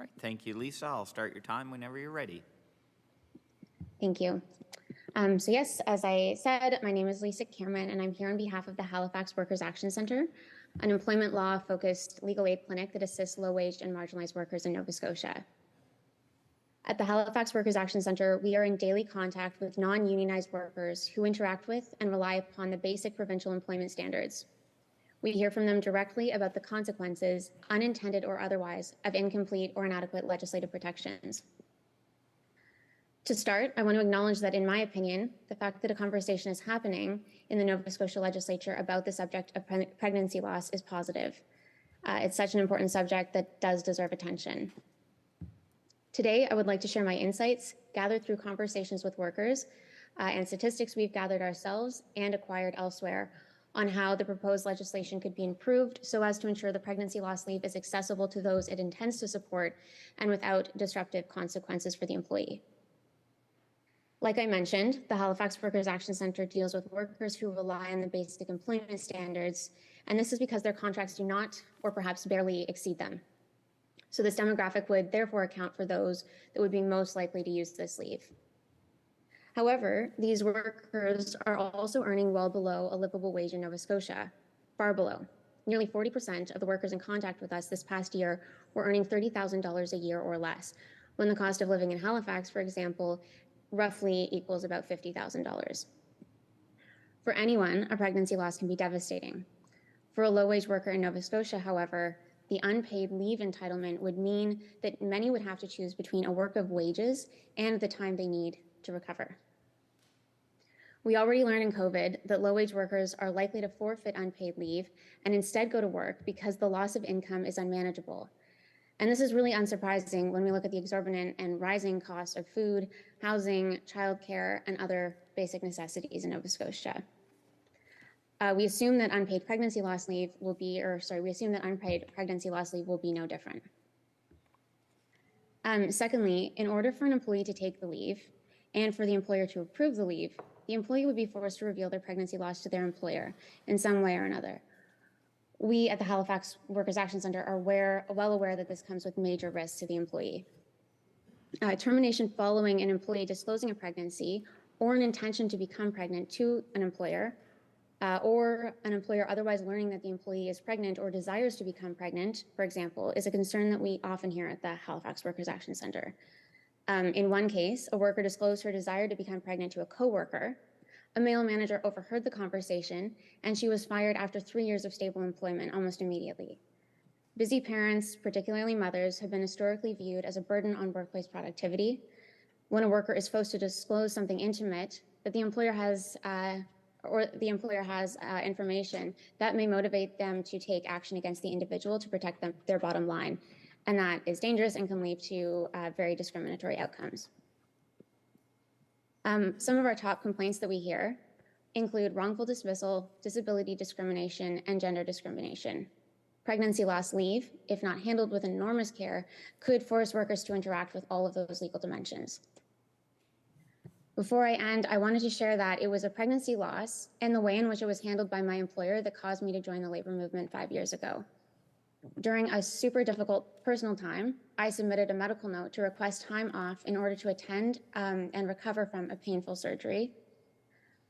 right, thank you, Lisa. I'll start your time whenever you're ready. Thank you. So yes, as I said, my name is Lisa Cameron, and I'm here on behalf of the Halifax Workers Action Centre, an employment law-focused legal aid clinic that assists low-wage and marginalized workers in Nova Scotia. At the Halifax Workers Action Centre, we are in daily contact with non-unionized workers who interact with and rely upon the basic provincial employment standards. We hear from them directly about the consequences, unintended or otherwise, of incomplete or inadequate legislative protections. To start, I want to acknowledge that, in my opinion, the fact that a conversation is happening in the Nova Scotia Legislature about the subject of pregnancy loss is positive. It's such an important subject that does deserve attention. Today, I would like to share my insights gathered through conversations with workers and statistics we've gathered ourselves and acquired elsewhere on how the proposed legislation could be improved so as to ensure the pregnancy loss leave is accessible to those it intends to support and without disruptive consequences for the employee. Like I mentioned, the Halifax Workers Action Centre deals with workers who rely on the basic employment standards, and this is because their contracts do not, or perhaps barely, exceed them. So this demographic would therefore account for those that would be most likely to use this leave. However, these workers are also earning well below a livable wage in Nova Scotia, far below. Nearly 40% of the workers in contact with us this past year were earning $30,000 a year or less, when the cost of living in Halifax, for example, roughly equals about $50,000. For anyone, a pregnancy loss can be devastating. For a low-wage worker in Nova Scotia, however, the unpaid leave entitlement would mean that many would have to choose between a work of wages and the time they need to recover. We already learned in COVID that low-wage workers are likely to forfeit unpaid leave and instead go to work because the loss of income is unmanageable. And this is really unsurprising when we look at the exorbitant and rising cost of food, housing, childcare, and other basic necessities in Nova Scotia. We assume that unpaid pregnancy loss leave will be, unpaid pregnancy loss leave will be no different. Secondly, in order for an employee to take the leave and for the employer to approve the leave, the employee would be forced to reveal their pregnancy loss to their employer in some way or another. We at the Halifax Workers Action Centre are well aware that this comes with major risks to the employee. Termination following an employee disclosing a pregnancy or an intention to become pregnant to an employer, or an employer otherwise learning that the employee is pregnant or desires to become pregnant, for example, is a concern that we often hear at the Halifax Workers Action Centre. In one case, a worker disclosed her desire to become pregnant to a coworker. A male manager overheard the conversation, and she was fired after 3 years of stable employment almost immediately. Busy parents, particularly mothers, have been historically viewed as a burden on workplace productivity. When a worker is forced to disclose something intimate that the employer has information, that may motivate them to take action against the individual to protect their bottom line. And that is dangerous and can lead to very discriminatory outcomes. Some of our top complaints that we hear include wrongful dismissal, disability discrimination, and gender discrimination. Pregnancy loss leave, if not handled with enormous care, could force workers to interact with all of those legal dimensions. Before I end, I wanted to share that it was a pregnancy loss and the way in which it was handled by my employer that caused me to join the labor movement 5 years ago. During a super difficult personal time, I submitted a medical note to request time off in order to attend and recover from a painful surgery.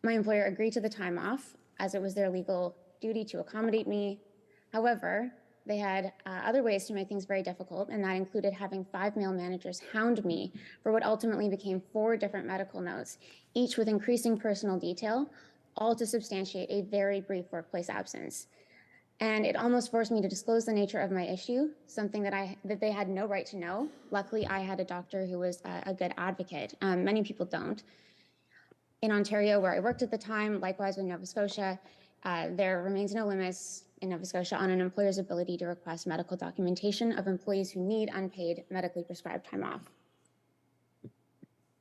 My employer agreed to the time off, as it was their legal duty to accommodate me. However, they had other ways to make things very difficult, and that included having 5 male managers hound me for what ultimately became 4 different medical notes, each with increasing personal detail, all to substantiate a very brief workplace absence. And it almost forced me to disclose the nature of my issue, something that they had no right to know. Luckily, I had a doctor who was a good advocate. Many people don't. In Ontario, where I worked at the time, likewise in Nova Scotia, there remains no limits in Nova Scotia on an employer's ability to request medical documentation of employees who need unpaid medically prescribed time off.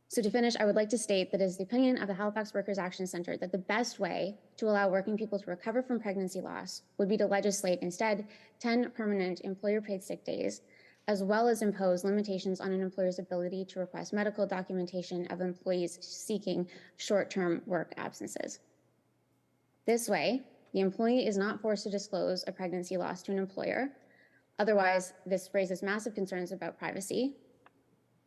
So to finish, I would like to state that it is the opinion of the Halifax Workers Action Centre that the best way to allow working people to recover from pregnancy loss would be to legislate instead 10 permanent employer-paid sick days, as well as impose limitations on an employer's ability to request medical documentation of employees seeking short-term work absences. This way, the employee is not forced to disclose a pregnancy loss to an employer, Otherwise, this raises massive concerns about privacy.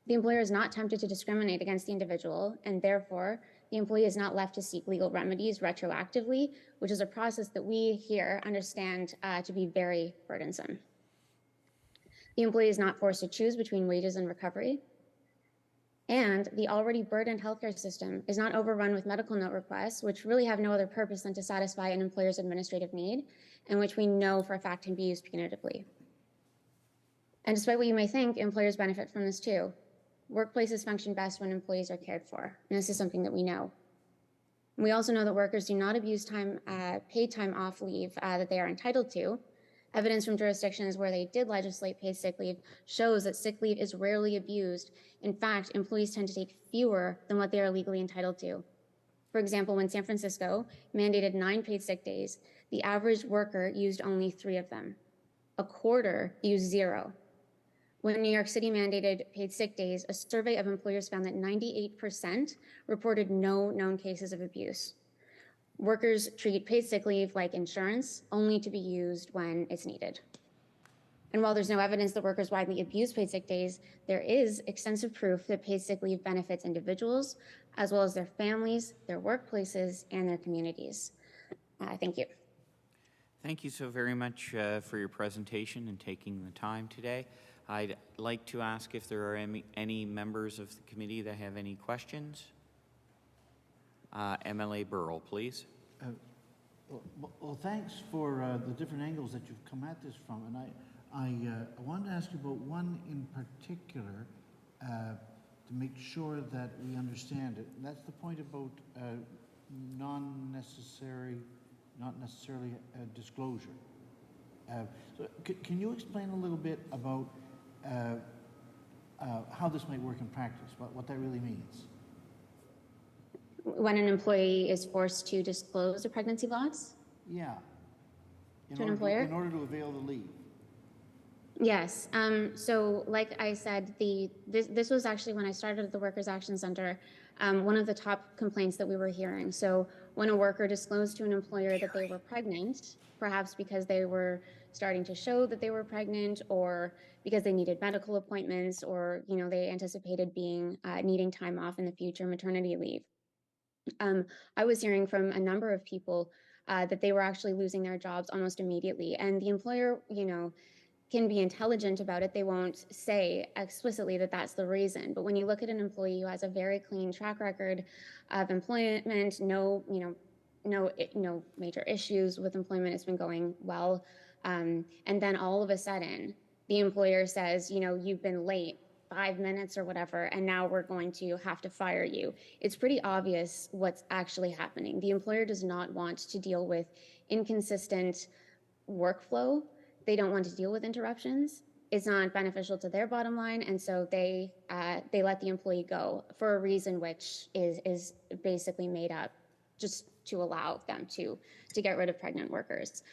The employer is not tempted to discriminate against the individual, and therefore, the employee is not left to seek legal remedies retroactively, which is a process that we here understand to be very burdensome. The employee is not forced to choose between wages and recovery. And the already burdened healthcare system is not overrun with medical note requests, which really have no other purpose than to satisfy an employer's administrative need, and which we know for a fact can be used punitively. And despite what you may think, employers benefit from this too. Workplaces function best when employees are cared for, and this is something that we know. We also know that workers do not abuse paid time off leave that they are entitled to. Evidence from jurisdictions where they did legislate paid sick leave shows that sick leave is rarely abused. In fact, employees tend to take fewer than what they are legally entitled to. For example, when San Francisco mandated 9 paid sick days, the average worker used only 3 of them. A quarter used 0. When New York City mandated paid sick days, a survey of employers found that 98% reported no known cases of abuse. Workers treat paid sick leave like insurance, only to be used when it's needed. And while there's no evidence that workers widely abuse paid sick days, there is extensive proof that paid sick leave benefits individuals, as well as their families, their workplaces, and their communities. Thank you. Thank you so very much for your presentation and taking the time today. I'd like to ask if there are any members of the committee that have any questions. MLA Burrell, please. Well, thanks for the different angles that you've come at this from, and I wanted to ask you about one in particular to make sure that we understand it. And that's the point about not necessarily disclosure. So can you explain a little bit about how this might work in practice, what that really means? When an employee is forced to disclose a pregnancy loss? Yeah. To an employer? In order to avail the leave. Yes. So like I said, this was actually when I started at the Workers Action Center, one of the top complaints that we were hearing. So when a worker disclosed to an employer that they were pregnant, perhaps because they were starting to show that they were pregnant, or because they needed medical appointments, or they anticipated needing time off in the future, maternity leave. I was hearing from a number of people that they were actually losing their jobs almost immediately. And the employer, can be intelligent about it. They won't say explicitly that that's the reason. But when you look at an employee who has a very clean track record of employment, no major issues with employment, it's been going well. And then all of a sudden, the employer says, you've been late 5 minutes or whatever, and now we're going to have to fire you. It's pretty obvious what's actually happening. The employer does not want to deal with inconsistent workflow. They don't want to deal with interruptions. It's not beneficial to their bottom line, and so they let the employee go for a reason which is basically made up just to allow them to get rid of pregnant workers.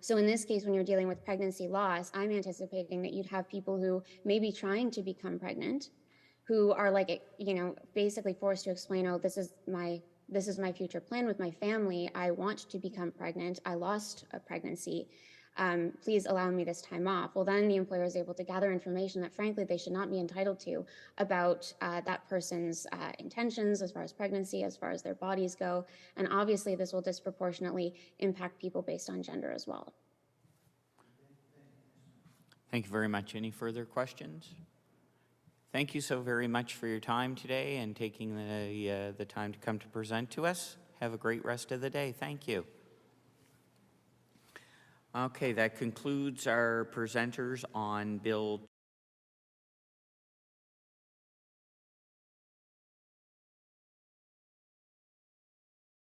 So in this case, when you're dealing with pregnancy loss, I'm anticipating that you'd have people who may be trying to become pregnant, who are basically forced to explain, oh, this is my future plan with my family. I want to become pregnant. I lost a pregnancy. Please allow me this time off. Well, then the employer is able to gather information that, frankly, they should not be entitled to about that person's intentions as far as pregnancy, as far as their bodies go. And obviously, this will disproportionately impact people based on gender as well. Thank you very much. Any further questions? Thank you so very much for your time today and taking the time to come to present to us. Have a great rest of the day. Thank you. Okay, that concludes our presenters on Bill